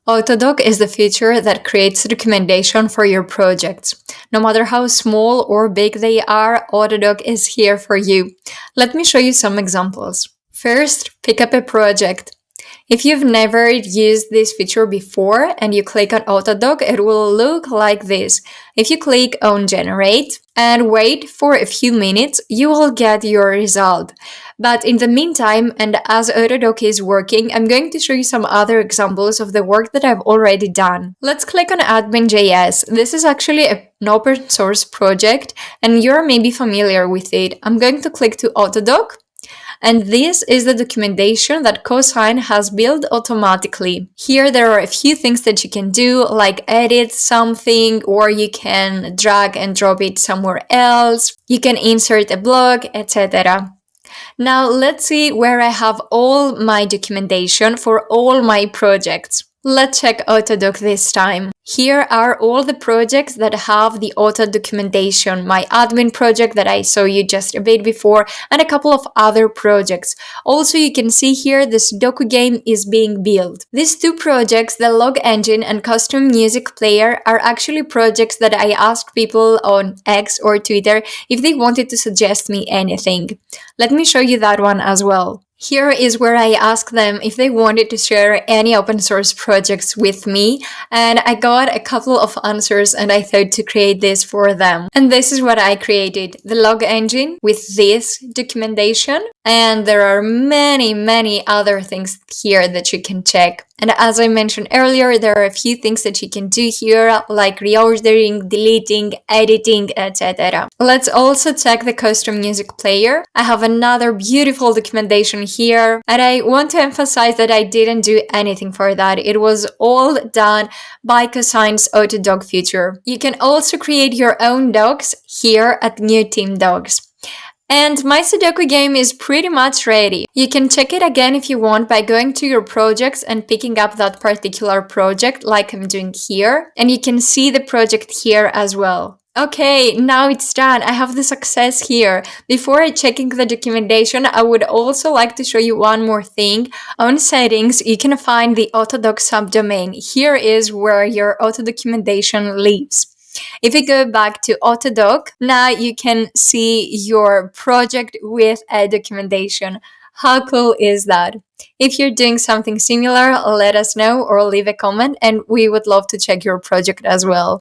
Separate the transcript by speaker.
Speaker 1: AutoDoc is the feature that creates documentation for your projects. No matter how small or big they are, AutoDoc is here for you. Let me show you some examples. First, pick up a project. If you've never used this feature before and you click on AutoDoc, it will look like this. If you click on Generate and wait for a few minutes, you will get your result. But in the meantime, and as AutoDoc is working, I'm going to show you some other examples of the work that I've already done. Let's click on admin.js. This is actually an open source project and you're maybe familiar with it. I'm going to click to AutoDoc. And this is the documentation that Cosine has built automatically. Here there are a few things that you can do, like edit something, or you can drag and drop it somewhere else. You can insert a blog, etc. Now let's see where I have all my documentation for all my projects. Let's check AutoDoc this time. Here are all the projects that have the auto documentation, my admin project that I saw you just a bit before, and a couple of other projects. Also, you can see here this Sudoku game is being built. These two projects, the log engine and custom music player, are actually projects that I asked people on X or Twitter if they wanted to suggest me anything. Let me show you that one as well. Here is where I asked them if they wanted to share any open source projects with me, and I got a couple of answers and I thought to create this for them. And this is what I created, the log engine with this documentation, and there are many other things here that you can check. And as I mentioned earlier, there are a few things that you can do here, like reordering, deleting, editing, etc. Let's also check the custom music player. I have another beautiful documentation here, and I want to emphasize that I didn't do anything for that. It was all done by Cosine's AutoDoc feature. You can also create your own docs here at New Team Docs. And my Sudoku game is pretty much ready. You can check it again if you want by going to your projects and picking up that particular project like I'm doing here. And you can see the project here as well. Okay, now it's done. I have the success here. Before checking the documentation, I would also like to show you one more thing. On settings, you can find the AutoDoc subdomain. Here is where your auto documentation lives. If you go back to AutoDoc, now you can see your project with a documentation. How cool is that? If you're doing something similar, let us know or leave a comment and we would love to check your project as well.